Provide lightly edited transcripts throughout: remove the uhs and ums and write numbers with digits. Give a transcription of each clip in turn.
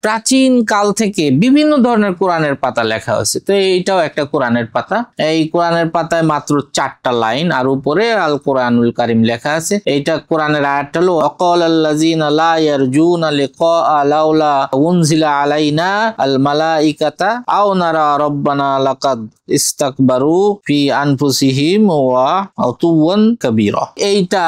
প্রাচীন কাল থেকে বিভিন্ন ধরনের কোরআনের পাতা লেখা হয়েছে। তো এইটাও একটা কোরআনের পাতা। এই কোরআনের পাতায় মাত্র 4টা লাইন আর উপরে আল কোরআনুল কারীম লেখা আছে। এইটা কোরআনের আয়াতটা হলো ওয়াকালাল্লাযিনা লা ইয়ারজুনা লিকা লাউলা উনজিলা আলাইনা আল মালাইকাতা আও নারা রব্বানা লাকাদ ইস্তাকবারু ফি আনফুসিহিম ওয়া আতুওয়ান কাবীরা। এইটা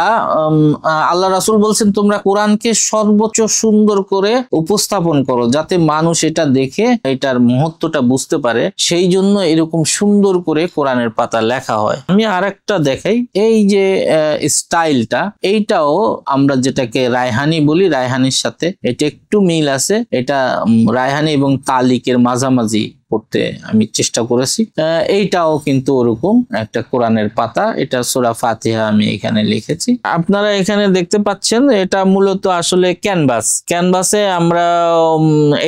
আল্লাহ রাসূল বলছেন তোমরা কোরআনকে সর্বোচ্চ সুন্দর করে উপস্থাপন করো যাতে মানুষ এটা দেখে এটার মহত্বটা বুঝতে পারে, সেই জন্য এরকম সুন্দর করে কোরআনের পাতা লেখা হয়। আমি আরেকটা দেখাই, এই যে স্টাইলটা, এইটাও আমরা যেটাকে রায়হানি বলি, রায়হানির সাথে এটা একটু মিল আছে। এটা রায়হানি এবং তালিকের মাঝামাঝি করতে আমি চেষ্টা করেছি। এইটাও কিন্তু ওরকম একটা কোরআনের পাতা। এটা সূরা ফাতিহা আমি এখানে লিখেছি। আপনারা এখানে দেখতে পাচ্ছেন এটা মূলত আসলে ক্যানভাসে আমরা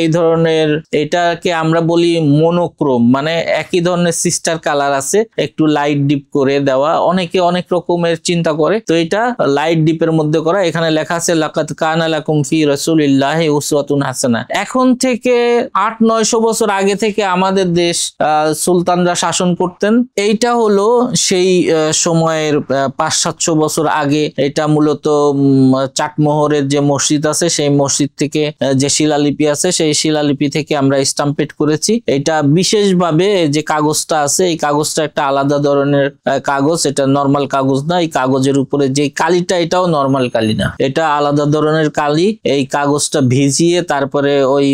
এই ধরনের, এটাকে আমরা বলি মোনোক্রোম, মানে একই ধরনের সিস্টার কালার আছে, একটু লাইট ডিপ করে দেওয়া। অনেকে অনেক রকমের চিন্তা করে, তো এটা লাইট ডিপের মধ্যে করা। এখানে লেখা আছে লাকাদ কানা লাকুম ফি রাসূলিল্লাহি উসওয়াতুন হাসানাহ। এখন থেকে 800-900 বছর আগে থেকে আমাদের দেশ সুলতানরা শাসন করতেন। এইটা হলো সেই সময়ের 500-700 বছর আগে। এটা মূলত চাটমোহরের যে মসজিদ আছে সেই মসজিদ থেকে যে শিলালিপি আছে সেই শিলালিপি থেকে আমরা স্টাম্পেড করেছি। এটা বিশেষভাবে যে কাগজটা আছে এই কাগজটা একটা আলাদা ধরনের কাগজ, এটা নরমাল কাগজ না। এই কাগজের উপরে যে কালিটা এটাও নরমাল কালি না, এটা আলাদা ধরনের কালি। এই কাগজটা ভিজিয়ে তারপরে ওই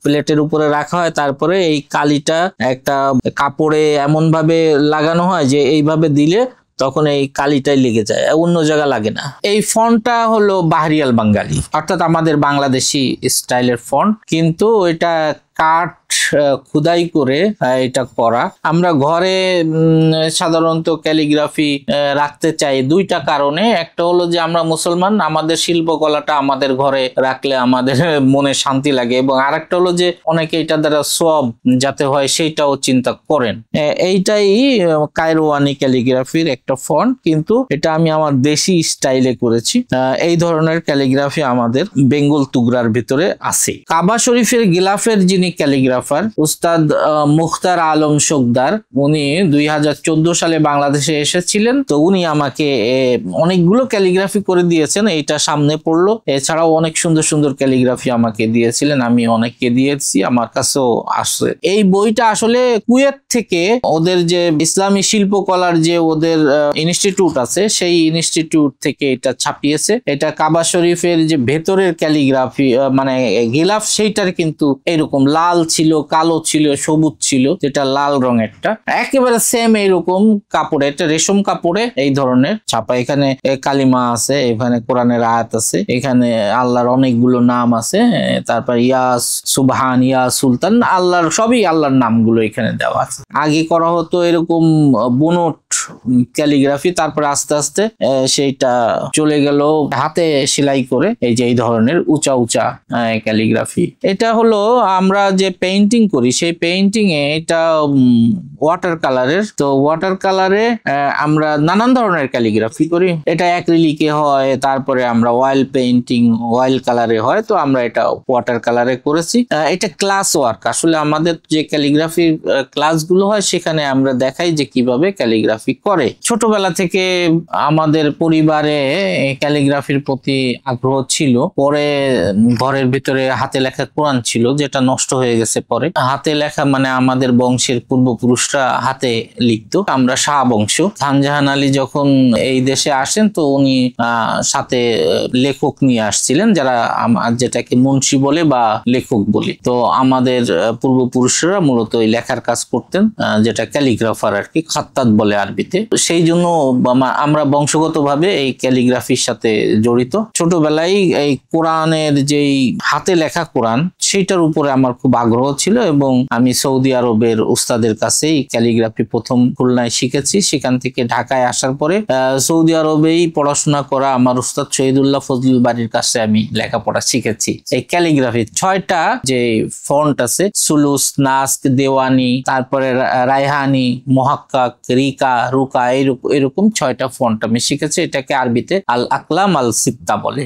প্লেটের উপরে রাখা হয়, তারপরে এই কালিটা একটা কাপড়ে এমন ভাবে লাগানো হয় যে এইভাবে দিলে তখন এই কালিটাই লেগে যায়, অন্য জায়গা লাগে না। এই ফন্টটা হলো বাহরিয়াল বাঙ্গালি, অর্থাৎ আমাদের বাংলাদেশি স্টাইলের ফন্ট, কিন্তু এটা কাঠ খুদাই করে এটা করা। আমরা ঘরে সাধারণত ক্যালিগ্রাফি রাখতে চাই 2টা কারণে। একটা হলো যে আমরা মুসলমান, আমাদের শিল্পকলাটা আমাদের ঘরে রাখলে আমাদের মনে শান্তি লাগে, এবং আরেকটা হলো যে অনেকে এটা দ্বারা সওয়াব যাতে হয় সেইটাও চিন্তা করেন। এইটাই কায়রোয়ানি ক্যালিগ্রাফির একটা ফন্ট, কিন্তু এটা আমি আমার দেশি স্টাইলে করেছি। এই ধরনের ক্যালিগ্রাফি আমাদের বেঙ্গল তুগরার ভিতরে আছে। কাবা শরীফের গিলাফের যিনি ক্যালিগ্রাফার উস্তাদ মুখতার আলম শোকদার, উনি 2014 সালে বাংলাদেশে এসেছিলেন। তো উনি আমাকে অনেকগুলো ক্যালিগ্রাফি করে দিয়েছেন, এইটা সামনে পড়লো। এছাড়াও অনেক সুন্দর সুন্দর ক্যালিগ্রাফি আমাকে দিয়েছিলেন, আমি অনেককে দিয়েছি, আমার কাছেও আসছে। এই বইটা আসলে কুয়েত থেকে ওদের যে ইসলামী শিল্পকলার যে ওদের ইনস্টিটিউট আছে সেই ইনস্টিটিউট থেকে এটা ছাপিয়েছে। এটা কাবা শরীফের যে ভেতরের ক্যালিগ্রাফি মানে গিলাফ সেইটার কিন্তু এরকম লাল ছিল, কালো ছিল, সবুজ ছিল, যেটা লাল রঙেরটা একেবারে সেম এইরকম কাপড়ে, এটা রেশম কাপড়ে এই ধরনের ছাপা। এখানে কালিমা আছে, এখানে কোরআনের আয়াত আছে, এখানে আল্লাহর অনেকগুলো নাম আছে, তারপর ইয়া সুবহান, ইয়া সুলতান, আল্লাহর সবই আল্লাহর নামগুলো এখানে দেওয়া আছে। আগে করা হতো এরকম বুনট ক্যালিগ্রাফি, তারপর আস্তে আস্তে সেইটা চলে গেল হাতে সেলাই করে এই যে এই ধরনের উঁচা উঁচা ক্যালিগ্রাফি। এটা হলো আমরা যে পেইন্টিং করি সেই পেইন্টিং এ এটা ওয়াটার কালারের। তো ওয়াটার কালারে আমরা নানান ধরনের ক্যালিগ্রাফি করি। এটা অ্যাক্রিলিকে হয়, তারপরে আমরা অয়েল পেইন্টিং অয়েল কালারে হয়, তো আমরা এটা ওয়াটার কালারে করেছি। এটা ক্লাস ওয়ার্ক। আসলে আমাদের যে ক্যালিগ্রাফির ক্লাসগুলো হয় সেখানে আমরা দেখাই যে কিভাবে ক্যালিগ্রাফি করে। ছোটবেলা থেকে আমাদের পরিবারে ক্যালিগ্রাফির প্রতি আগ্রহ ছিল। পরে ঘরের ভিতরে হাতে লেখা কোরআন ছিল যেটা নষ্ট হয়ে গেছে। পরে হাতে লেখা মানে আমাদের বংশের পূর্বপুরুষরা হাতে লিখতো। আমরা শাহ বংশ। খানজাহান আলী যখন এই দেশে আসেন তো উনি সাথে লেখক নিয়ে আসছিলেন, যারা যেটাকে মুন্সি বলে বা লেখক বলি। তো আমাদের পূর্বপুরুষরা মূলত এই লেখার কাজ করতেন, যেটা ক্যালিগ্রাফার আর কি, খাত্তাত বলে আরবিতে। সেই জন্য আমরা বংশগতভাবে এই ক্যালিগ্রাফির সাথে জড়িত। ছোটবেলায় এই কোরআনের যেই হাতে লেখা কোরআন সেইটার উপরে আমার খুব আগ্রহ ছিল, এবং আমি সৌদি আরবের উস্তাদের কাছেই ক্যালিগ্রাফি প্রথম খুলনায় শিখেছি। সেখান থেকে ঢাকায় আসার পরে সৌদি আরবেই পড়াশোনা করা আমার উস্তাদ শহীদুল্লাহ ফজলুল বাড়ির কাছে আমি লেখাপড়া শিখেছি। এই ক্যালিগ্রাফি 6টা যে ফন্ট আছে, সুলুস, নাস্ক, দেওয়ানি, তারপরে রায়হানি, মুহাক্কাক, রিকা, রুকা, এরকম 6টা ফন্ট আমি শিখেছি। এটাকে আরবিতে আল আকলাম আল সিত্তা বলে।